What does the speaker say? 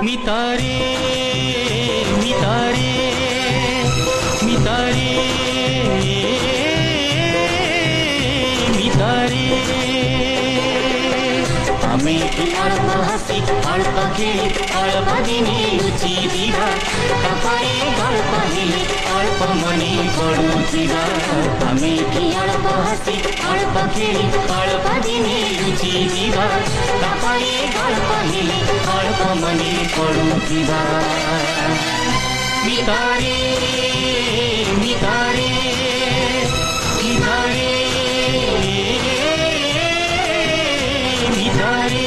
मितारे मितारे मितारे मितारे আমি কি অল্প হাসি অল্প খেলি অল্প দিনে রুচি দিবা তাপারে গল্প হেলি অল্প মনে পড়ুছিবা আমি কি অল্প হাসি অল্প খেলি অল্প দিনে রুচি দিবা তাপারে গল্প হেলি অল্প মনে পড়ুছিবা মিতারে মিতারে মিতারে मितारे